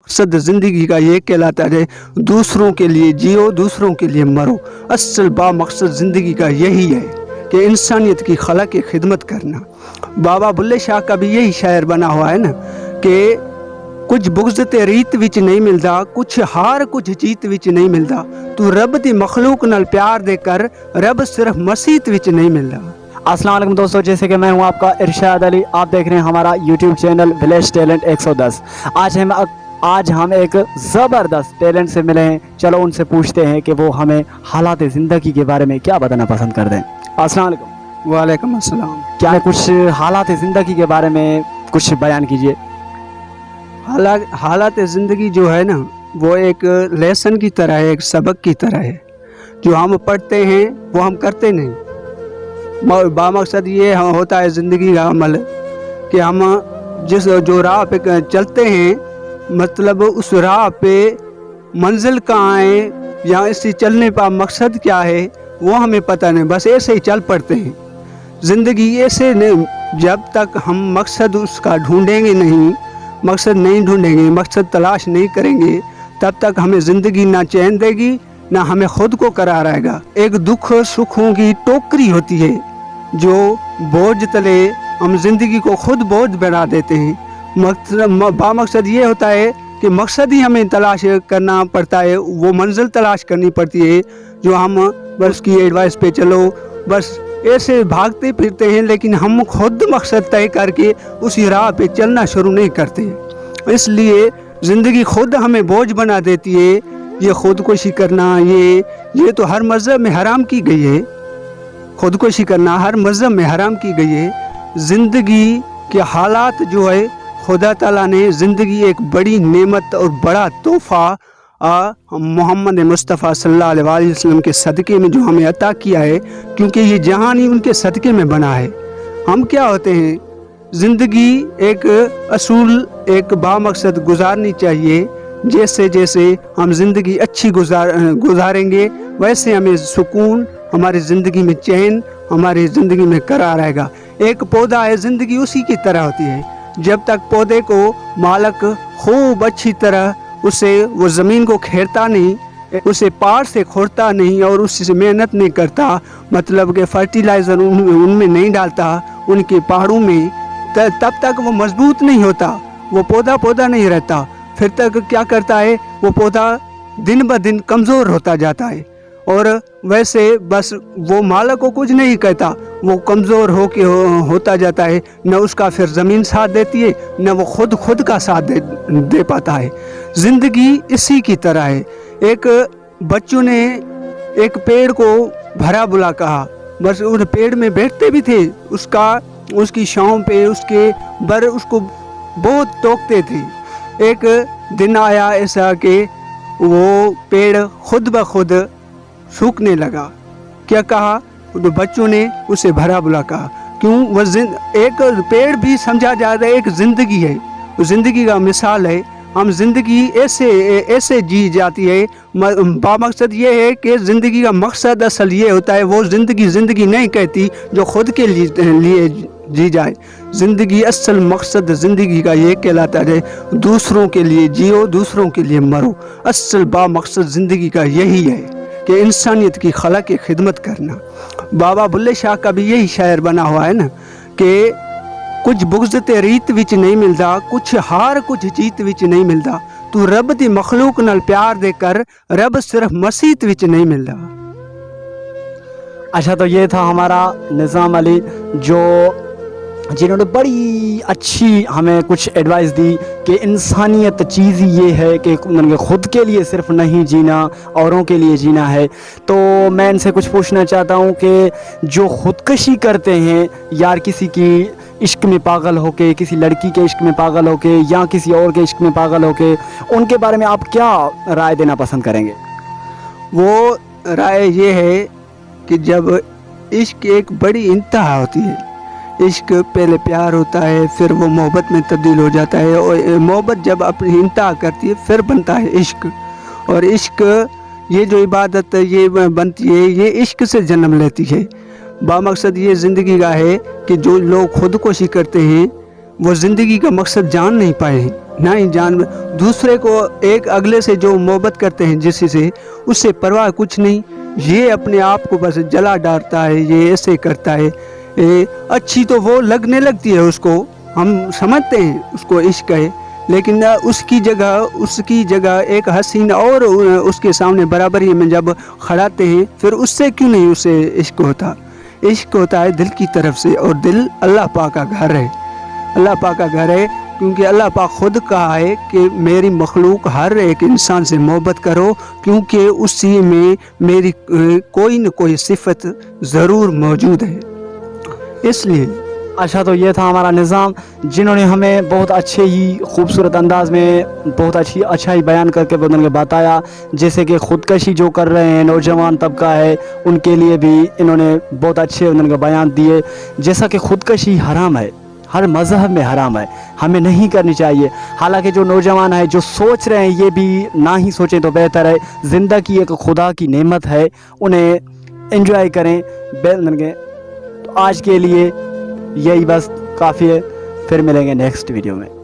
मकसद ज़िंदगी का ये कहलाता है दूसरों के लिए जियो दूसरों के लिए मरो। असल बा मकसद ज़िंदगी का यही है कि इंसानियत की खला की खिदमत करना। बाबा बुल्ले शाह का भी यही शायर बना हुआ है ना कि कुछ बुग़्ज़ ते रीत विच नहीं मिलता, कुछ हार कुछ जीत विच नहीं मिलता, तू रब दी मखलूक नाल प्यार दे कर, रब सिर्फ मसीत विच नहीं मिलता। अस्सलाम वालेकुम दोस्तों, जैसे कि मैं हूं आपका इरशाद अली, आप देख रहे हैं हमारा यूट्यूब चैनल विलेज टैलेंट 110। आज हम एक ज़बरदस्त टैलेंट से मिले हैं। चलो उनसे पूछते हैं कि वो हमें हालात ज़िंदगी के बारे में क्या बताना पसंद कर दें। अस्सलाम वालेकुम। वालेकुम अस्सलाम। क्या कुछ हालात ज़िंदगी के बारे में कुछ बयान कीजिए। हालात ज़िंदगी जो है ना वो एक लेसन की तरह है, एक सबक की तरह है। जो हम पढ़ते हैं वो हम करते नहीं। बामकसद ये होता है ज़िंदगी का अमल कि हम जो राह पे चलते हैं, मतलब उस राह पे मंजिल कहाँ है या इसी चलने का मकसद क्या है वो हमें पता नहीं, बस ऐसे ही चल पड़ते हैं। ज़िंदगी ऐसे नहीं, जब तक हम मकसद उसका ढूंढेंगे नहीं, मकसद नहीं ढूंढेंगे, मकसद तलाश नहीं करेंगे, तब तक हमें ज़िंदगी ना चैन देगी ना हमें खुद को करार आएगा। एक दुख सुखों की टोकरी होती है जो बोझ तले हम ज़िंदगी को खुद बोझ बना देते हैं। बामकसद ये होता है कि मकसद ही हमें तलाश करना पड़ता है, वो मंजिल तलाश करनी पड़ती है जो हम बस की एडवाइस पे चलो, बस ऐसे भागते फिरते हैं, लेकिन हम खुद मकसद तय करके उसी राह पे चलना शुरू नहीं करते। इसलिए ज़िंदगी खुद हमें बोझ बना देती है। ये खुदकुशी करना ये तो हर मज़हब में हराम की गई है। खुदकुशी करना हर मज़हब में हराम की गई है। ज़िंदगी के हालात जो है, खुदा ताला ने ज़िंदगी एक बड़ी नेमत और बड़ा तोहफ़ा मोहम्मद मुस्तफ़ा सल्लल्लाहु अलैहि वसल्लम के सदक़े में जो हमें अता किया है, क्योंकि ये जहान ही उनके सदक़े में बना है। हम क्या होते हैं, ज़िंदगी एक असूल एक बामकसद गुजारनी चाहिए। जैसे जैसे हम ज़िंदगी अच्छी गुजारेंगे वैसे हमें सुकून, हमारी ज़िंदगी में चैन, हमारी ज़िंदगी में करार आएगा। एक पौधा है, ज़िंदगी उसी की तरह होती है। जब तक पौधे को मालक खूब अच्छी तरह उसे वो ज़मीन को घेरता नहीं, उसे पार से खोदता नहीं और उससे मेहनत नहीं करता, मतलब कि फर्टिलाइज़र उनमें नहीं डालता उनके पहाड़ों में, तब तक वो मजबूत नहीं होता, वो पौधा नहीं रहता। फिर तक क्या करता है, वो पौधा दिन ब दिन कमज़ोर होता जाता है और वैसे बस वो मालक को कुछ नहीं कहता, वो कमज़ोर होता जाता है। न उसका फिर ज़मीन साथ देती है, न वो खुद का साथ दे पाता है। ज़िंदगी इसी की तरह है। एक बच्चों ने एक पेड़ को भरा बुला कहा, बस उस पेड़ में बैठते भी थे, उसकी छांव पे उसके बर उसको बहुत टोकते थे। एक दिन आया ऐसा कि वो पेड़ खुद ब खुद सूखने लगा। क्या कहा, तो बच्चों ने उसे भरा बुला कहा। क्यों? वह एक पेड़ भी समझा जाता है एक ज़िंदगी है, ज़िंदगी का मिसाल है। हम ज़िंदगी ऐसे जी जाती है। बामकसद ये है कि ज़िंदगी का मकसद असल ये होता है, वो ज़िंदगी नहीं कहती जो खुद के लिए जी जाए। ज़िंदगी असल मकसद ज़िंदगी का ये कहलाता है दूसरों के लिए जियो दूसरों के लिए मरो। असल बामकसद ज़िंदगी का यही है कि इंसानियत की खला की खिदमत करना। बाबा बुल्ले शाह का भी यही शायर बना हुआ है ना कि कुछ बुग़्ज़ ते रीत विच नहीं मिलता, कुछ हार कुछ जीत विच नहीं मिलता, तू रब दी मखलूक नाल प्यार दे कर, रब सिर्फ मसीत विच नहीं मिलता। अच्छा, तो ये था हमारा निज़ाम अली जिन्होंने बड़ी अच्छी हमें कुछ एडवाइस दी कि इंसानियत चीज़ ये है कि ख़ुद के लिए सिर्फ नहीं जीना, औरों के लिए जीना है। तो मैं इनसे कुछ पूछना चाहता हूँ कि जो ख़ुदकशी करते हैं, यार किसी की इश्क में पागल होके, किसी लड़की के इश्क में पागल होके या किसी और के इश्क में पागल होके, उनके बारे में आप क्या राय देना पसंद करेंगे? वो राय ये है कि जब इश्क एक बड़ी इंतहा होती है, इश्क पहले प्यार होता है, फिर वो मोहब्बत में तब्दील हो जाता है, और मोहब्बत जब अपनी इंतहा करती है फिर बनता है इश्क। और इश्क ये जो इबादत ये बनती है, ये इश्क से जन्म लेती है। बामकसद ये ज़िंदगी का है कि जो लोग खुदकुशी करते हैं वो ज़िंदगी का मकसद जान नहीं पाए हैं। ना ही जान, दूसरे को एक अगले से जो मोहब्बत करते हैं जिसी से, उससे परवाह कुछ नहीं। ये अपने आप को बस जला डालता है, ये ऐसे करता है। अच्छी तो वो लगने लगती है उसको, हम समझते हैं उसको इश्क है, लेकिन उसकी जगह एक हसीन और उसके सामने बराबरी में जब खड़ाते हैं, फिर उससे क्यों नहीं उसे इश्क होता। इश्क होता है दिल की तरफ से, और दिल अल्लाह पाक का घर है, अल्लाह पाक का घर है। क्योंकि अल्लाह पाक खुद कहा है कि मेरी मखलूक हर एक इंसान से मोहब्बत करो, क्योंकि उसी में मेरी कोई न कोई सिफत ज़रूर मौजूद है, इसलिए। अच्छा, तो ये था हमारा निज़ाम, जिन्होंने हमें बहुत अच्छे ही खूबसूरत अंदाज़ में बहुत अच्छा ही बयान करके उन्होंने बताया। जैसे कि ख़ुदकशी जो कर रहे हैं नौजवान तबका है, उनके लिए भी इन्होंने बहुत अच्छे उन्होंने बयान दिए। जैसा कि ख़ुदकशी हराम है, हर मज़हब में हराम है, हमें नहीं करनी चाहिए। हालांकि जो नौजवान है जो सोच रहे हैं, ये भी ना ही सोचें तो बेहतर है। ज़िंदगी एक खुदा की नेमत है, उन्हें एंजॉय करें। तो आज के लिए यही बस काफ़ी है, फिर मिलेंगे नेक्स्ट वीडियो में।